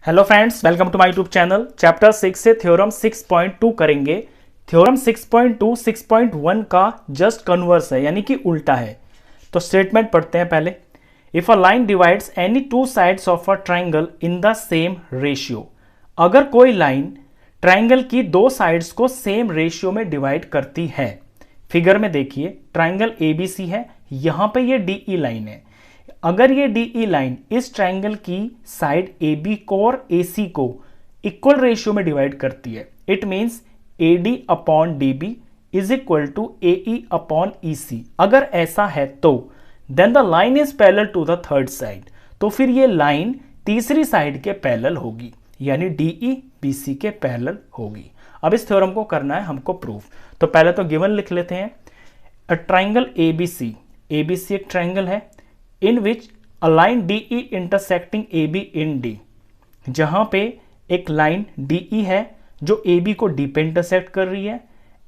Hello friends, welcome to my YouTube channel. Chapter 6 से theorem 6.2 करेंगे। Theorem 6.2 6.1 का just converse है, यानी कि उल्टा है। तो स्टेटमेंट पढ़ते हैं पहले। If a line divides any two sides of a triangle in the same ratio, अगर कोई लाइन ट्राइंगल की दो साइड्स को सेम रेशियो में डिवाइड करती है। फिगर में देखिए, ट्राइंगल एबीसी है, यहां पे ये डीई लाइन है। अगर ये डीई लाइन इस ट्राइंगल की साइड AB को और AC को इक्वल रेशियो में डिवाइड करती है, it means AD upon DB is equal to AE upon EC। अगर ऐसा है तो then the line is parallel to the third side, तो फिर ये लाइन तीसरी साइड के पैरेलल होगी, यानी DE BC के पैरेलल होगी। अब इस थ्योरम को करना है हमको प्रूफ। तो पहले तो गिवन लिख लेते हैं। अ ट्राइंगल ABC, ABC एक ट्राइंगल है in which a line DE intersecting AB in D, जहां पे एक लाइन DE है जो AB को D पे इंटरसेक्ट कर रही है,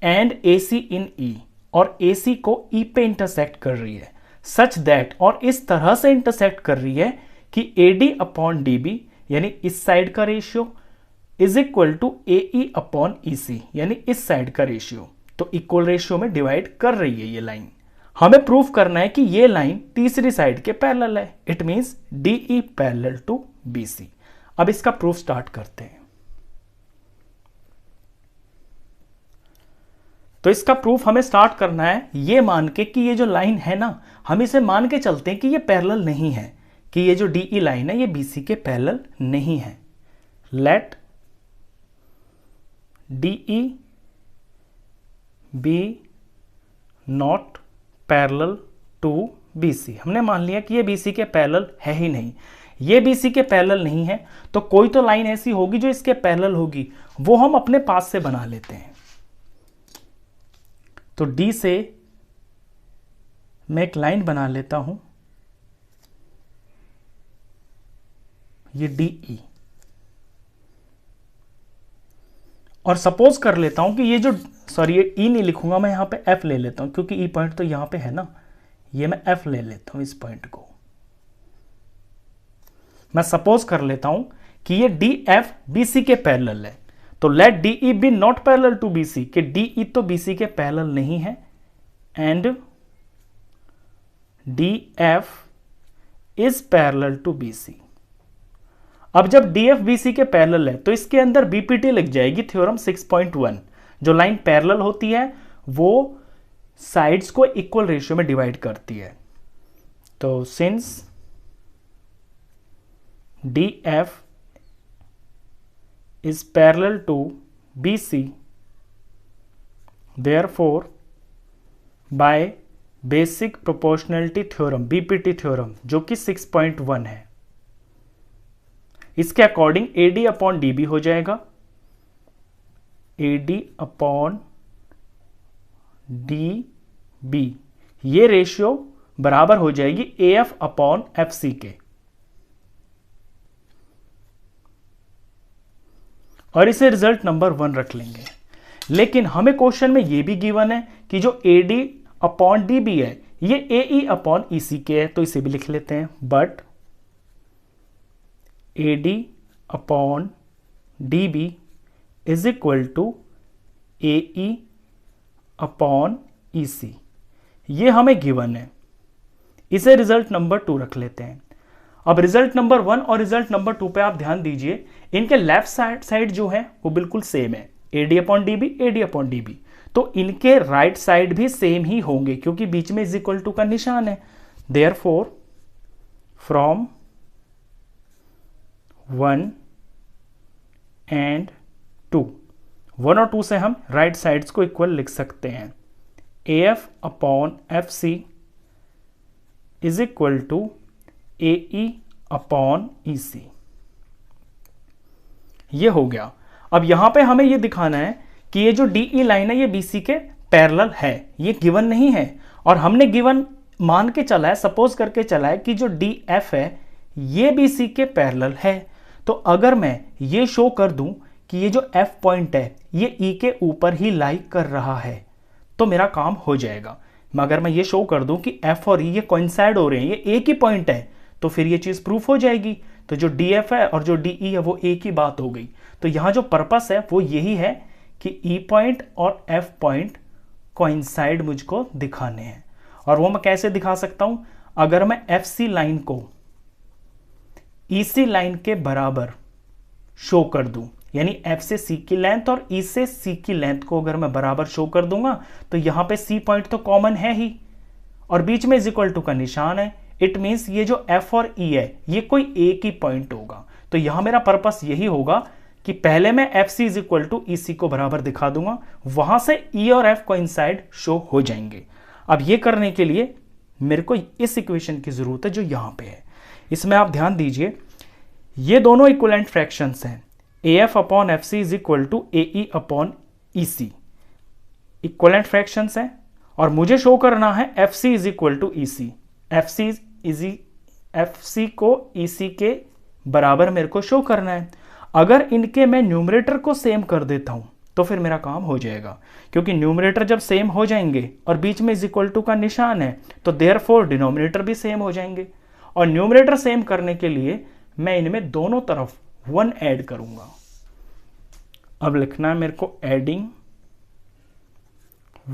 एंड AC in E, और AC को E पे इंटरसेक्ट कर रही है, सच दैट, और इस तरह से इंटरसेक्ट कर रही है कि AD अपॉन DB यानी इस साइड का ratio is equal to AE upon EC यानी इस साइड का रेशियो। तो इक्वल रेशियो में डिवाइड कर रही है ये लाइन। हमें प्रूफ करना है कि ये लाइन तीसरी साइड के पैरेलल है, it means DE parallel to BC। अब इसका प्रूफ स्टार्ट करते हैं। तो इसका प्रूफ हमें स्टार्ट करना है ये मान के कि ये जो लाइन है ना, हम इसे मान के चलते हैं कि ये पैरेलल नहीं है, कि ये जो DE लाइन है ये BC के पैरेलल नहीं है। Let DE be not parallel to BC। हमने मान लिया कि ये BC के पैरेलल है ही नहीं। ये BC के पैरेलल नहीं है तो कोई तो लाइन ऐसी होगी जो इसके पैरेलल होगी, वो हम अपने पास से बना लेते हैं। तो D से मैं एक लाइन बना लेता हूं, ये DE, और सपोज कर लेता हूं कि ये जो ये E नहीं लिखूंगा मैं, यहां पे F ले लेता हूं, क्योंकि E पॉइंट तो यहां पे है ना, ये मैं F ले लेता हूं। इस पॉइंट को मैं सपोज कर लेता हूं कि ये DF BC के पैरेलल है। तो let DE be not parallel to BC, कि DE तो BC के पैरेलल नहीं है, and DF is parallel to BC। अब जब DF BC के पैरेलल है तो इसके अंदर BPT लग जाएगी, थ्योरम 6.1। जो लाइन पैरेलल होती है वो साइड्स को इक्वल रेशियो में डिवाइड करती है। तो since DF is parallel to BC, therefore by basic proportionality theorem BPT theorem, जो कि 6.1 है, इसके अकॉर्डिंग AD अपॉन DB हो जाएगा, AD अपॉन DB, ये रेशियो बराबर हो जाएगी AF अपॉन FC के। और इसे रिजल्ट नंबर 1 रख लेंगे। लेकिन हमें क्वेश्चन में ये भी गिवन है कि जो AD अपॉन DB है ये AE अपॉन EC के है, तो इसे भी लिख लेते हैं। But AD upon DB is equal to AE upon EC, ये हमें गिवन है। इसे रिजल्ट नंबर 2 रख लेते हैं। अब रिजल्ट नंबर 1 और रिजल्ट नंबर 2 पे आप ध्यान दीजिए, इनके लेफ्ट साइड जो है वो बिल्कुल सेम है, AD upon DB AD upon DB। तो इनके राइट साइड भी सेम ही होंगे, क्योंकि बीच में इज इक्वल टू का निशान है। देयरफॉर फ्रॉम 1 एंड 2, 1 और 2 से हम राइट साइड्स को इक्वल लिख सकते हैं। AF upon FC is equal to AE upon EC, ये हो गया। अब यहां पे हमें ये दिखाना है कि ये जो DE लाइन है ये BC के पैरेलल है, ये गिवन नहीं है, और हमने गिवन मान के चला है, सपोज करके चला है कि जो DF है ये BC के पैरेलल है। तो अगर मैं ये शो कर दूं कि ये जो F पॉइंट है ये E के ऊपर ही लाई कर रहा है, तो मेरा काम हो जाएगा। मगर मैं ये शो कर दूं कि F और E ये कोइंसाइड हो रहे हैं, ये एक ही पॉइंट है, तो फिर ये चीज प्रूफ हो जाएगी। तो जो डी एफ है और जो डी ई है वो एक ही बात हो गई। तो यहां जो पर्पस है वो यही है कि ई पॉइंट और एफ पॉइंट कोइंसाइड मुझको दिखाने हैं। और वो मैं कैसे दिखा सकता हूं, अगर मैं एफ सी लाइन को ई सी लाइन के बराबर शो कर दूं, यानी एफ से सी की लेंथ और ई से सी की लेंथ को अगर मैं बराबर शो कर दूंगा तो यहां पे सी पॉइंट तो कॉमन है ही और बीच में इज इक्वल टू का निशान है। इट मींस ये जो एफ और ई है ये कोई एक ही पॉइंट होगा। तो यहां मेरा पर्पस यही होगा कि पहले मैं F C is equal to E C को बराबर दिखा दूंगा, वहां से ई और एफ कोइंसाइड शो हो जाएंगे। अब ये करने के लिए मेरे को इस इक्वेशन की जरूरत है जो यहां पे है। इसमें आप ध्यान दीजिए, ये दोनों इक्विवेलेंट फ्रैक्शंस हैं। A F upon F C is equal to A E upon E C, equivalent fractions हैं और मुझे शो करना है F C is equal to E C. F C को ई सी के बराबर मेरे को शो करना है। अगर इनके मैं न्यूमरेटर को सेम कर देता हूं तो फिर मेरा काम हो जाएगा, क्योंकि न्यूमरेटर जब सेम हो जाएंगे और बीच में इज इक्वल टू का निशान है तो देयरफॉर डिनोमिनेटर भी सेम हो जाएंगे। और न्यूमरेटर सेम करने के लिए मैं इनमें दोनों तरफ 1 ऐड करूंगा। अब लिखना है मेरे को एडिंग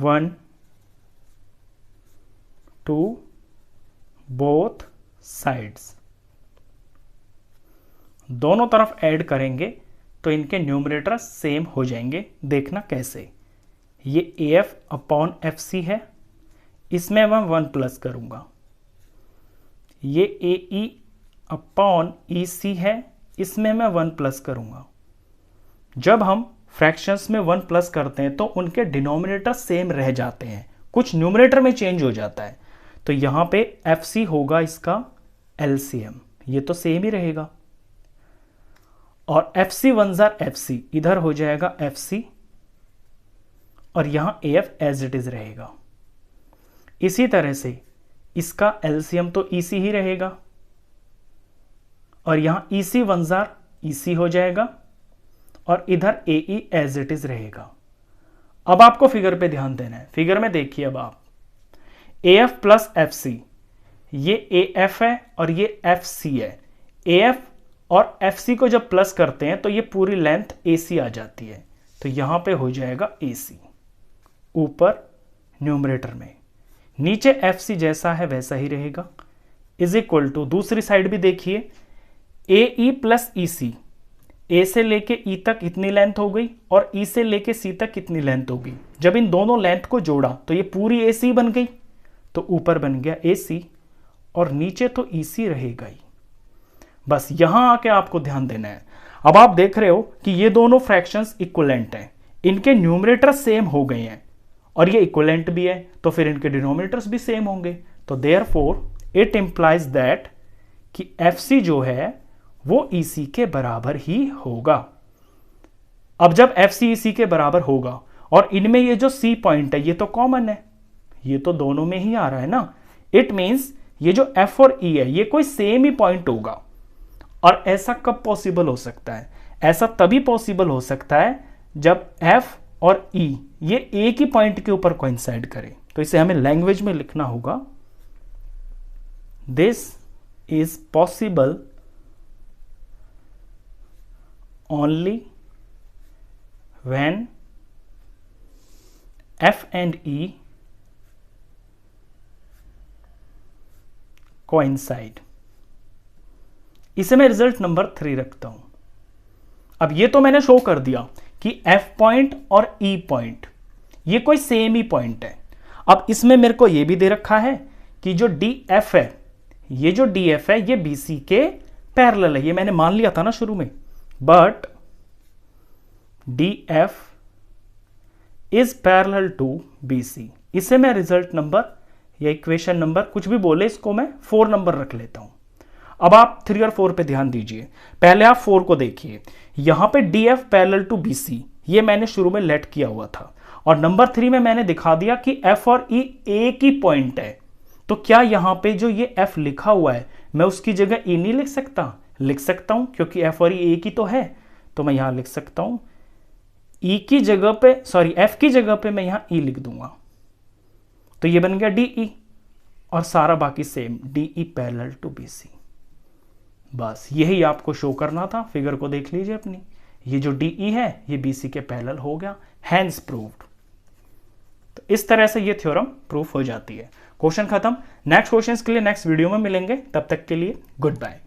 1 टू बोथ साइड्स। दोनों तरफ ऐड करेंगे तो इनके न्यूमरेटर सेम हो जाएंगे। देखना कैसे, ये A F upon F C है, इसमें मैं 1 प्लस करूंगा। ये ए ई अपॉन ई सी है, इसमें मैं 1 प्लस करूंगा। जब हम फ्रैक्शंस में 1 प्लस करते हैं तो उनके डिनोमिनेटर सेम रह जाते हैं, कुछ न्यूमरेटर में चेंज हो जाता है। तो यहां पे एफ सी होगा इसका एलसीएम, ये तो सेम ही रहेगा। और एफ सी 1 जार एफ सी, इधर हो जाएगा एफ सी और यहां A F as it is रहेगा। इसी तरह से इसका एलसीएम तो ई सी ही रहेगा और यहां ई सी 1 जार ई सी हो जाएगा और इधर ए ई एज इट इज रहेगा। अब आपको फिगर पे ध्यान देना है। फिगर में देखिए, अब आप A F plus F C, ये ए एफ है और ये एफ सी है। ए एफ और एफ सी को जब प्लस करते हैं तो ये पूरी लेंथ ए सी आ जाती है। तो यहां पे हो जाएगा ए सी ऊपर न्यूमरेटर में, नीचे एफ सी जैसा है वैसा ही रहेगा, इज इक्वल टू दूसरी साइड भी देखिए ए ई प्लस ई सी। ए से लेके ई तक इतनी लेंथ हो गई और ई से लेके सी तक कितनी लेंथ हो गई। जब इन दोनों लेंथ को जोड़ा तो ये पूरी ए सी बन गई, तो ऊपर बन गया ए सी और नीचे तो ई सी रहेगा ही। बस यहां आके आपको ध्यान देना है। अब आप देख रहे हो कि ये दोनों फ्रैक्शंस इक्विवेलेंट हैं, इनके न्यूमरेटर सेम हो गए हैं और ये इक्विवेलेंट भी है, तो फिर इनके डिनोमिनेटर्स भी सेम होंगे। तो देयरफॉर इट इंप्लाइज दैट कि एफ सी जो है वो ई सी के बराबर ही होगा। अब जब एफ सी ई सी के बराबर होगा और इनमें ये जो सी पॉइंट है ये तो कॉमन है, ये तो दोनों में ही आ रहा है ना। इट मींस ये जो एफ और ई है ये कोई सेम ही पॉइंट होगा। और ऐसा कब पॉसिबल हो सकता है? ऐसा तभी पॉसिबल हो सकता है जब एफ और ई ये एक ही पॉइंट के ऊपर कोइंसाइड करे। तो इसे हमें लैंग्वेज में लिखना होगा, this is possible only when F and E coincide। इसे मैं रिजल्ट नंबर 3 रखता हूं। अब ये तो मैंने शो कर दिया कि F पॉइंट और E पॉइंट ये कोई सेम ही पॉइंट है। अब इसमें मेरे को ये भी दे रखा है कि जो DF है, ये जो DF है ये BC के पैरेलल है। ये मैंने मान लिया था ना शुरू में। But DF is parallel to BC। इसे मैं रिजल्ट नंबर या इक्वेशन नंबर कुछ भी बोले, इसको मैं 4 नंबर रख लेता हूं। अब आप 3 और 4 पे ध्यान दीजिए। पहले आप 4 को देखिए, यहां पे DF पैरेलल टू BC ये मैंने शुरू में लेट किया हुआ था और नंबर 3 में मैंने दिखा दिया कि F और E एक ही पॉइंट है। तो क्या यहां पे जो ये F लिखा हुआ है मैं उसकी जगह E नहीं लिख सकता? लिख सकता हूं, क्योंकि F और E एक ही तो है। तो मैं यहां लिख सकता हूं E की जगह पे, सॉरी F की जगह पे मैं यहां E लिख दूंगा। तो ये बन गया DE और सारा बाकी same, DE parallel to BC। बस यही आपको शो करना था। फिगर को देख लीजिए अपनी, ये जो DE है ये BC के पैरेलल हो गया, हैंस प्रूव्ड। तो इस तरह से ये थ्योरम प्रूफ हो जाती है। क्वेश्चन खत्म। नेक्स्ट क्वेश्चंस के लिए नेक्स्ट वीडियो में मिलेंगे, तब तक के लिए गुड बाय।